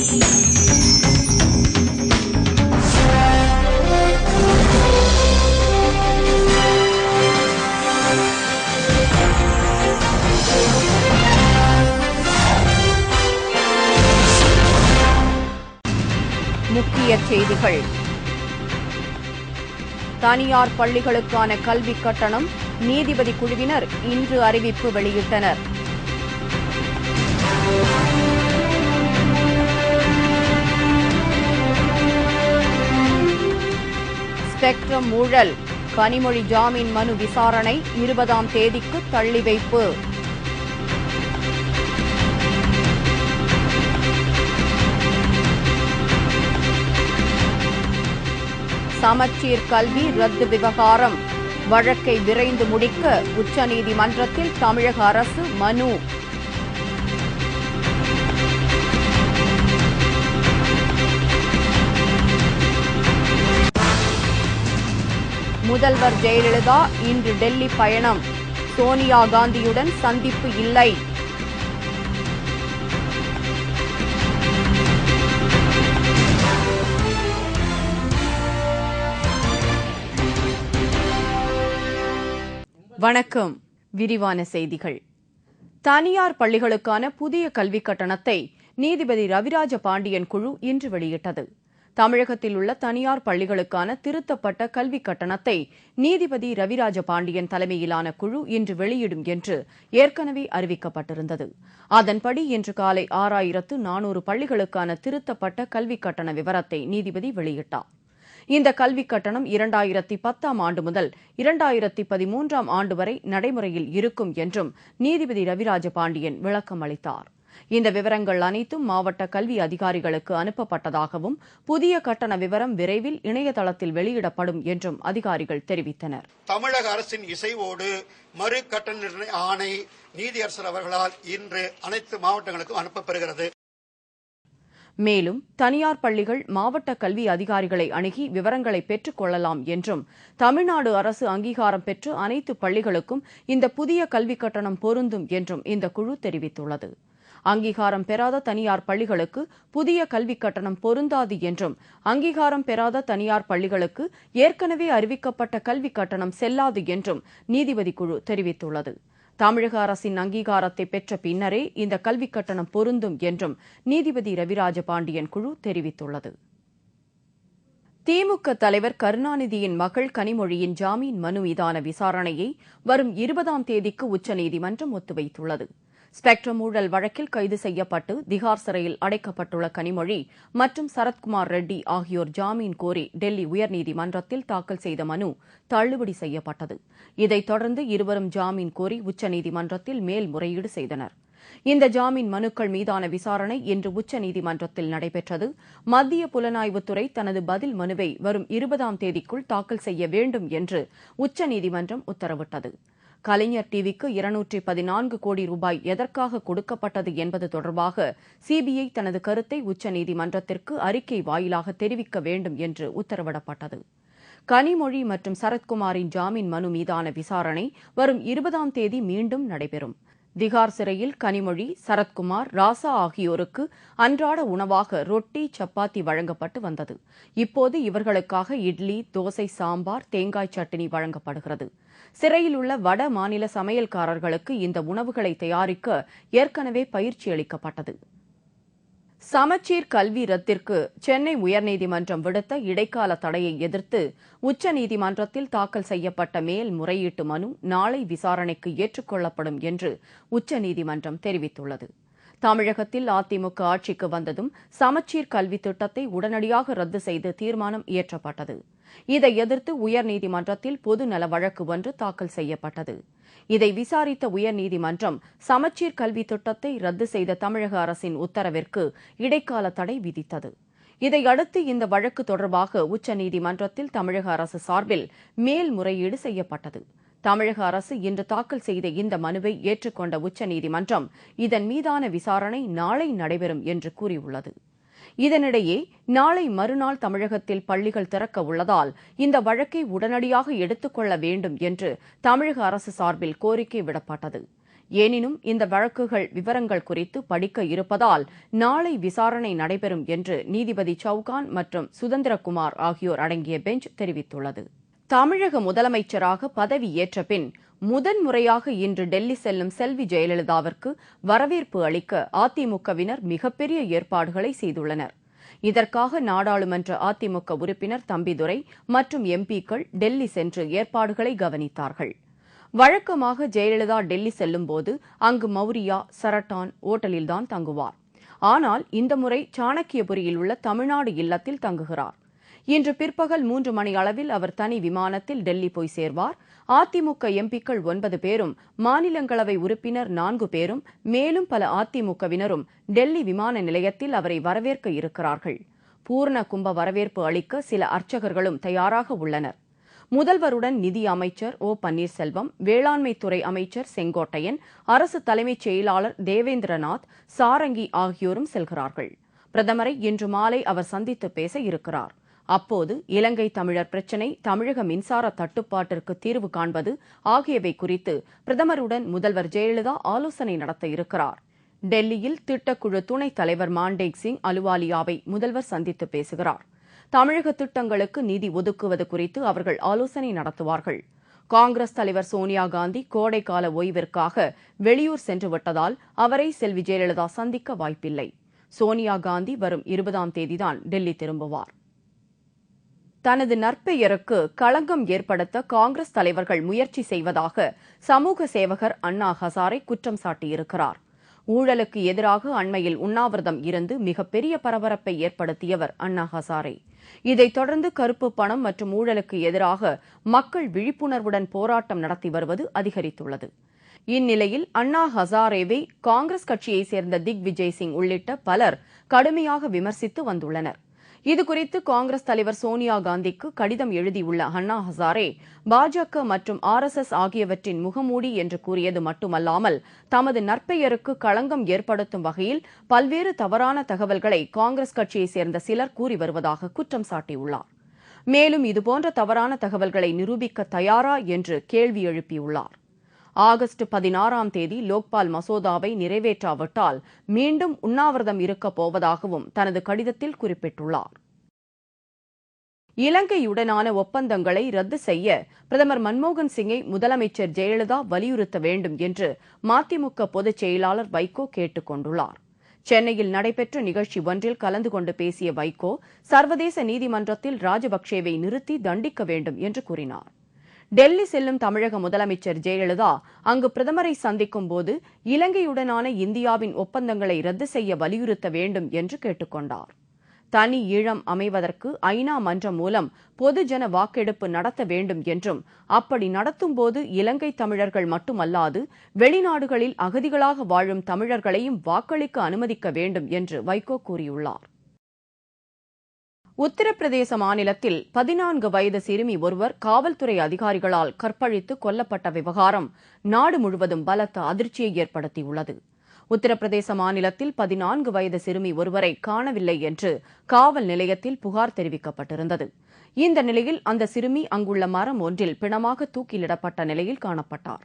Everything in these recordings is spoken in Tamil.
முக்கிய செய்திகள். தனியார் பள்ளிகளுக்கான கல்விக் கட்டணம் நீதிபதி குழுவினர் இன்று அறிவிப்பு வெளியிட்டனர். ஸ்பெக்ட்ரம் ஊழல் கனிமொழி ஜாமீன் மனு விசாரணை 20ஆம் தேதிக்கு தள்ளி வைப்பு. சமச்சீர் கல்வி ரத்து விவகாரம் வழக்கை விரைந்து முடிக்க உச்சநீதிமன்றத்தில் தமிழக அரசு மனு. முதல்வர் ஜெயலலிதா இன்று டெல்லி பயணம். சோனியா காந்தியுடன் சந்திப்பு இல்லை. வணக்கம். விரிவான செய்திகள். தனியார் பள்ளிகளுக்கான புதிய கல்விக் கட்டணத்தை நீதிபதி ரவிராஜ பாண்டியன் குழு இன்று வெளியிட்டது. தமிழகத்தில் உள்ள தனியார் பள்ளிகளுக்கான திருத்தப்பட்ட கல்விக் கட்டணத்தை நீதிபதி ரவிராஜ பாண்டியன் தலைமையிலான குழு இன்று வெளியிடும் என்று ஏற்கனவே அறிவிக்கப்பட்டிருந்தது. அதன்படி இன்று காலை 6400 பள்ளிகளுக்கான திருத்தப்பட்ட கல்விக் கட்டண விவரத்தை நீதிபதி வெளியிட்டார். இந்த கல்விக் கட்டணம் 2010ஆம் ஆண்டு முதல் 2013ஆம் ஆண்டு வரை நடைமுறையில் இருக்கும் என்றும் நீதிபதி ரவிராஜ பாண்டியன் விளக்கம் அளித்தார். இந்த விவரங்கள் அனைத்தும் மாவட்ட கல்வி அதிகாரிகளுக்கு அனுப்பப்பட்டதாகவும் புதிய கட்டண விவரம் விரைவில் இணையதளத்தில் வெளியிடப்படும் என்றும் அதிகாரிகள் தெரிவித்தனர். தமிழக அரசின் இசைவோடு மறு கட்டண நிர்ணய ஆணை நீதியரசர் அவர்களால் இன்று அனைத்து மாவட்டங்களுக்கும் அனுப்பப்பெறுகிறது. மேலும் தனியார் பள்ளிகள் மாவட்ட கல்வி அதிகாரிகளை அணுகி விவரங்களை பெற்றுக் கொள்ளலாம் என்றும் தமிழ்நாடு அரசு அங்கீகாரம் பெற்று அனைத்து பள்ளிகளுக்கும் இந்த புதிய கல்விக் கட்டணம் பொருந்தும் என்றும் இந்த குழு தெரிவித்துள்ளது. அங்கீகாரம் பெறாத தனியார் பள்ளிகளுக்கு புதிய கல்விக் கட்டணம் பொருந்தாது என்றும் அங்கீகாரம் பெறாத தனியார் பள்ளிகளுக்கு ஏற்கனவே அறிவிக்கப்பட்ட கல்விக் கட்டணம் செல்லாது என்றும் நீதிபதி குழு தெரிவித்துள்ளது. தமிழக அரசின் அங்கீகாரத்தை பெற்ற பின்னரே இந்த கல்விக் கட்டணம் பொருந்தும் என்றும் நீதிபதி ரவிராஜ பாண்டியன் குழு தெரிவித்துள்ளது. திமுக தலைவர் கருணாநிதியின் மகள் கனிமொழியின் ஜாமீன் மனு மீதான விசாரணையை வரும் 20ஆம் தேதிக்கு உச்சநீதிமன்றம் ஒத்திவைத்துள்ளது. ஸ்பெக்ட்ரம் ஊழல் வழக்கில் கைது செய்யப்பட்டு திகார் சிறையில் அடைக்கப்பட்டுள்ள கனிமொழி மற்றும் சரத்குமார் ரெட்டி ஆகியோர் ஜாமீன் கோரி டெல்லி உயர்நீதிமன்றத்தில் தாக்கல் செய்த மனு தள்ளுபடி செய்யப்பட்டது. இதைத் தொடர்ந்து இருவரும் ஜாமீன் கோரி உச்சநீதிமன்றத்தில் மேல்முறையீடு செய்தனர். இந்த ஜாமீன் மனுக்கள் மீதான விசாரணை இன்று உச்சநீதிமன்றத்தில் நடைபெற்றது. மத்திய புலனாய்வுத்துறை தனது பதில் மனுவை வரும் 20ஆம் தேதிக்குள் தாக்கல் செய்ய வேண்டும் என்று உச்சநீதிமன்றம் உத்தரவிட்டது. கலைஞர் டிவிக்கு 214 கோடி ரூபாய் எதற்காக கொடுக்கப்பட்டது என்பது தொடர்பாக சிபிஐ தனது கருத்தை உச்சநீதிமன்றத்திற்கு அறிக்கை வாயிலாக தெரிவிக்க வேண்டும் என்று உத்தரவிடப்பட்டது. கனிமொழி மற்றும் சரத்குமாரின் ஜாமீன் மனு மீதான விசாரணை வரும் 20ஆம் தேதி மீண்டும் நடைபெறும். திகார் சிறையில் கனிமொழி, சரத்குமார், ராசா ஆகியோருக்கு அன்றாட உணவாக ரொட்டி, சப்பாத்தி வழங்கப்பட்டு வந்தது. இப்போது இவர்களுக்காக இட்லி, தோசை, சாம்பார், தேங்காய் சட்னி வழங்கப்படுகிறது. சிறையில் உள்ள வட மாநில சமையல்காரர்களுக்கு இந்த உணவுகளை தயாரிக்க ஏற்கனவே பயிற்சி அளிக்கப்பட்டது. சமச்சீர் கல்வி ரத்திற்கு சென்னை உயர்நீதிமன்றம் விடுத்த இடைக்கால தடையை எதிர்த்து உச்சநீதிமன்றத்தில் தாக்கல் செய்யப்பட்ட மேல்முறையீட்டு மனு நாளை விசாரணைக்கு ஏற்றுக்கொள்ளப்படும் என்று உச்சநீதிமன்றம் தெரிவித்துள்ளது. தமிழகத்தில் அதிமுக ஆட்சிக்கு வந்ததும் சமச்சீர் கல்வி திட்டத்தை உடனடியாக ரத்து செய்து தீர்மானம் இயற்றப்பட்டது. இதை எதிர்த்து உயர்நீதிமன்றத்தில் பொது நல வழக்கு ஒன்று தாக்கல் செய்யப்பட்டது. இதை விசாரித்த உயர்நீதிமன்றம் சமச்சீர் கல்வி திட்டத்தை ரத்து செய்த தமிழக அரசின் உத்தரவிற்கு இடைக்கால தடை விதித்தது. இதையடுத்து இந்த வழக்கு தொடர்பாக உச்சநீதிமன்றத்தில் தமிழக அரசு சார்பில் மேல்முறையீடு செய்யப்பட்டது. தமிழக அரசு இன்று தாக்கல் செய்த இந்த மனுவை ஏற்றுக்கொண்ட உச்சநீதிமன்றம் இதன் மீதான விசாரணை நாளை நடைபெறும் என்று கூறியுள்ளது. இதனிடையே நாளை மறுநாள் தமிழகத்தில் பள்ளிகள் திறக்க உள்ளதால் இந்த வழக்கை உடனடியாக எடுத்துக் கொள்ள வேண்டும் என்று தமிழக அரசு சார்பில் கோரிக்கை விடப்பட்டது. எனினும் இந்த வழக்குகள் விவரங்கள் குறித்து படிக்க இருப்பதால் நாளை விசாரணை நடைபெறும் என்று நீதிபதி சவுகான் மற்றும் சுதந்திரகுமார் ஆகியோர் அடங்கிய பெஞ்ச் தெரிவித்துள்ளது. தமிழக முதலமைச்சராக பதவியேற்ற பின் முதன்முறையாக இன்று டெல்லி செல்லும் செல்வி ஜெயலலிதாவிற்கு வரவேற்பு அளிக்க அதிமுகவினர் மிகப்பெரிய ஏற்பாடுகளை செய்துள்ளனர். இதற்காக நாடாளுமன்ற அதிமுக உறுப்பினர் தம்பிதுரை மற்றும் எம்பிக்கள் டெல்லி சென்று ஏற்பாடுகளை கவனித்தார்கள். வழக்கமாக ஜெயலலிதா டெல்லி செல்லும்போது அங்கு மௌரியா, சரட்டான் ஓட்டலில்தான் தங்குவார். ஆனால் இந்த முறை சாணக்கியபுரியில் உள்ள தமிழ்நாடு இல்லத்தில் தங்குகிறார். இன்று பிற்பகல் 3 மணி அளவில் அவர் தனி விமானத்தில் டெல்லி போய் சேர்வார். அதிமுக எம்பிக்கள் 9 பேரும், மாநிலங்களவை உறுப்பினர் 4 பேரும், மேலும் பல அதிமுகவினரும் டெல்லி விமான நிலையத்தில் அவரை வரவேற்க இருக்கிறார்கள். பூர்ண கும்ப வரவேற்பு அளிக்க சில அர்ச்சகர்களும் தயாராக உள்ளனர். முதல்வருடன் நிதி அமைச்சர் ஓ பன்னீர்செல்வம், வேளாண்மைத்துறை அமைச்சர் செங்கோட்டையன், அரசு தலைமைச் செயலாளர் தேவேந்திரநாத், சாரங்கி ஆகியோரும் செல்கிறார்கள். பிரதமரை இன்று மாலை அவர் சந்தித்து பேச இருக்கிறார். அப்போது இலங்கை தமிழர் பிரச்சினை, தமிழக மின்சார தட்டுப்பாட்டிற்கு தீர்வு காண்பது ஆகியவை குறித்து பிரதமருடன் முதல்வர் ஜெயலலிதா ஆலோசனை நடத்த இருக்கிறார். டெல்லியில் திட்டக்குழு துணைத் தலைவர் மாண்டேக் சிங் அலுவாலியாவை முதல்வர் சந்தித்து பேசுகிறார். தமிழக திட்டங்களுக்கு நிதி ஒதுக்குவது குறித்து அவர்கள் ஆலோசனை நடத்துவார்கள். காங்கிரஸ் தலைவர் சோனியா காந்தி கோடைக்கால ஓய்விற்காக வெளியூர் சென்றுவிட்டதால் அவரை செல்வி ஜெயலலிதா சந்திக்க வாய்ப்பில்லை. சோனியா காந்தி வரும் 20ஆம் தேதிதான் டெல்லி திரும்புவார். தனது நற்பெயருக்கு களங்கம் ஏற்படுத்த காங்கிரஸ் தலைவர்கள் முயற்சி செய்வதாக சமூக சேவகர் அண்ணா ஹசாரே குற்றம் சாட்டியிருக்கிறார். ஊழலுக்கு எதிராக அண்மையில் உண்ணாவிரதம் இருந்து மிகப்பெரிய பரபரப்பை ஏற்படுத்தியவர் அண்ணா ஹசாரே. இதைத் தொடர்ந்து கருப்பு பணம் மற்றும் ஊழலுக்கு எதிராக மக்கள் விழிப்புணர்வுடன் போராட்டம் நடத்தி வருவது அதிகரித்துள்ளது. இந்நிலையில் அண்ணா ஹசாரேவை காங்கிரஸ் கட்சியைச் சேர்ந்த திக் விஜய் சிங் உள்ளிட்ட பலர் கடுமையாக விமர்சித்து வந்துள்ளனர். இதுகுறித்து காங்கிரஸ் தலைவர் சோனியா காந்திக்கு கடிதம் எழுதியுள்ள அண்ணா ஹசாரே, பாஜக மற்றும் RSS ஆகியவற்றின் முகமூடி என்று கூறியது மட்டுமல்லாமல் தமது நற்பெயருக்கு களங்கம் ஏற்படுத்தும் வகையில் பல்வேறு தவறான தகவல்களை காங்கிரஸ் கட்சியைச் சேர்ந்த சிலர் கூறி வருவதாக குற்றம் சாட்டியுள்ளார். மேலும் இதுபோன்ற தவறான தகவல்களை நிரூபிக்க தயாரா என்று கேள்வி எழுப்பியுள்ளார். ஆகஸ்ட் 16ஆம் தேதி லோக்பால் மசோதாவை நிறைவேற்றாவிட்டால் மீண்டும் உண்ணாவிரதம் இருக்கப் போவதாகவும் தனது கடிதத்தில் குறிப்பிட்டுள்ளார். இலங்கையுடனான ஒப்பந்தங்களை ரத்து செய்ய பிரதமர் மன்மோகன் சிங்கை முதலமைச்சர் ஜெயலலிதா வலியுறுத்த வேண்டும் என்று மதிமுக பொதுச் செயலாளர் வைகோ கேட்டுக் கொண்டுள்ளார். சென்னையில் நடைபெற்ற நிகழ்ச்சி ஒன்றில் கலந்து கொண்டு பேசிய வைகோ, சர்வதேச நீதிமன்றத்தில் ராஜபக்சேவை நிறுத்தி தண்டிக்க வேண்டும் என்று கூறினார். டெல்லி செல்லும் தமிழக முதலமைச்சர் ஜெயலலிதா அங்கு பிரதமரை சந்திக்கும் போது இலங்கையுடனான இந்தியாவின் ஒப்பந்தங்களை ரத்து செய்ய வலியுறுத்த வேண்டும் என்று கேட்டுக் கொண்டார். தனி ஈழம் அமைவதற்கு ஐநா மன்றம் மூலம் பொதுஜன வாக்கெடுப்பு நடத்த வேண்டும் என்றும், அப்படி நடத்தும்போது இலங்கை தமிழர்கள் மட்டுமல்லாது வெளிநாடுகளில் அகதிகளாக வாழும் தமிழர்களையும் வாக்களிக்க அனுமதிக்க வேண்டும் என்று வைகோ கூறியுள்ளார். உத்தரப்பிரதேச மாநிலத்தில் 14 வயது சிறுமி ஒருவர் காவல்துறை அதிகாரிகளால் கற்பழித்து கொல்லப்பட்ட விவகாரம் நாடு முழுவதும் பலத்த அதிர்ச்சியை ஏற்படுத்தியுள்ளது. உத்தரப்பிரதேச மாநிலத்தில் 14 வயது சிறுமி ஒருவரை காணவில்லை என்று காவல் நிலையத்தில் புகார் தெரிவிக்கப்பட்டிருந்தது. இந்த நிலையில் அந்த சிறுமி அங்குள்ள மரம் ஒன்றில் பிணமாக தூக்கிலிடப்பட்ட நிலையில் காணப்பட்டார்.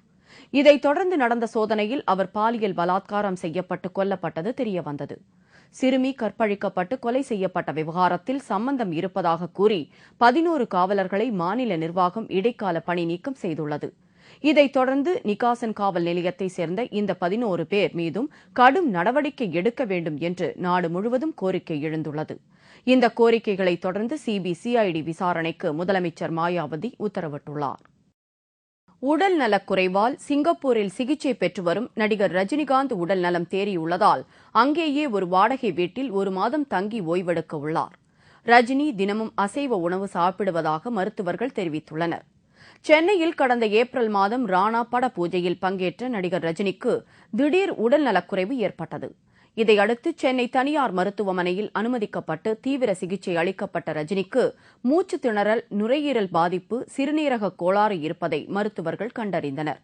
இதைத் தொடர்ந்து நடந்த சோதனையில் அவர் பாலியல் பலாத்காரம் செய்யப்பட்டு கொல்லப்பட்டது தெரியவந்தது. சிறுமி கற்பழிக்கப்பட்டு கொலை செய்யப்பட்ட விவகாரத்தில் சம்பந்தம் இருப்பதாக கூறி 11 காவலர்களை மாநில நிர்வாகம் இடைக்கால பணி நீக்கம் செய்துள்ளது. இதைத் தொடர்ந்து நிகாசன் காவல் நிலையத்தைச் சேர்ந்த இந்த 11 பேர் மீதும் கடும் நடவடிக்கை எடுக்க வேண்டும் என்று நாடு முழுவதும் கோரிக்கை எழுந்துள்ளது. இந்த கோரிக்கைகளைத் தொடர்ந்து சிபிசிஐடி விசாரணைக்கு முதலமைச்சர் மாயாவதி உத்தரவிட்டுள்ளார். உடல் நலக்குறைவால் சிங்கப்பூரில் சிகிச்சை பெற்று வரும் நடிகர் ரஜினிகாந்த் உடல் நலம் தேறியுள்ளதால் அங்கேயே ஒரு வாடகை வீட்டில் 1 மாதம் தங்கி ஓய்வெடுக்க உள்ளார். ரஜினி தினமும் அசைவ உணவு சாப்பிடுவதாக மருத்துவர்கள் தெரிவித்துள்ளனர். சென்னையில் கடந்த ஏப்ரல் மாதம் ராணா பட பூஜையில் பங்கேற்ற நடிகர் ரஜினிக்கு திடீர் உடல் நலக்குறைவு ஏற்பட்டது. இதையடுத்து சென்னை தனியார் மருத்துவமனையில் அனுமதிக்கப்பட்டு தீவிர சிகிச்சை அளிக்கப்பட்ட ரஜினிக்கு மூச்சு திணறல், நுரையீரல் பாதிப்பு, சிறுநீரக கோளாறு இருப்பதை மருத்துவர்கள் கண்டறிந்தனர்.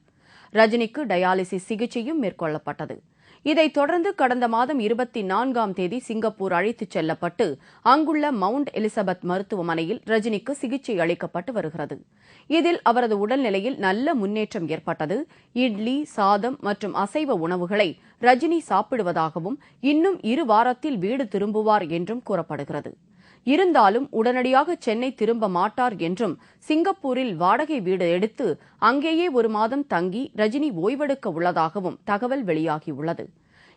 ரஜினிக்கு டயாலிசிஸ் சிகிச்சையும் மேற்கொள்ளப்பட்டது. இதைத் தொடர்ந்து கடந்த மாதம் 24ஆம் தேதி சிங்கப்பூர் அழைத்துச் செல்லப்பட்டு அங்குள்ள மவுண்ட் எலிசபெத் மருத்துவமனையில் ரஜினிக்கு சிகிச்சை அளிக்கப்பட்டு வருகிறது. இதில் அவரது உடல்நிலையில் நல்ல முன்னேற்றம் ஏற்பட்டது. இட்லி, சாதம் மற்றும் அசைவ உணவுகளை ரஜினி சாப்பிடுவதாகவும் இன்னும் 2 வாரத்தில் வீடு திரும்புவார் என்றும் கூறப்படுகிறது. இருந்தாலும் உடனடியாக சென்னை திரும்ப மாட்டார் என்றும் சிங்கப்பூரில் வாடகை வீடு எடுத்து அங்கேயே 1 மாதம் தங்கி ரஜினி ஓய்வெடுக்க உள்ளதாகவும் தகவல் வெளியாகியுள்ளது.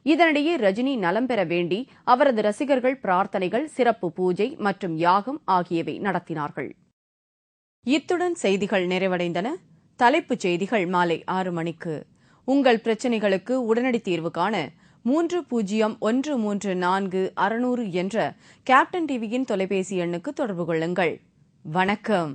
இதனிடையே ரஜினி நலம் பெற வேண்டி அவரது ரசிகர்கள் பிரார்த்தனைகள், சிறப்பு பூஜை மற்றும் யாகம் ஆகியவை நடத்தினார்கள். இத்துடன் செய்திகள் நிறைவடைந்தன. தலைப்புச் செய்திகள் மாலை 6 மணிக்கு. உங்கள் பிரச்சினைகளுக்கு உடனடி தீர்வு காண 30134600 என்ற கேப்டன் டிவியின் தொலைபேசி எண்ணுக்கு தொடர்பு கொள்ளுங்கள். வணக்கம்.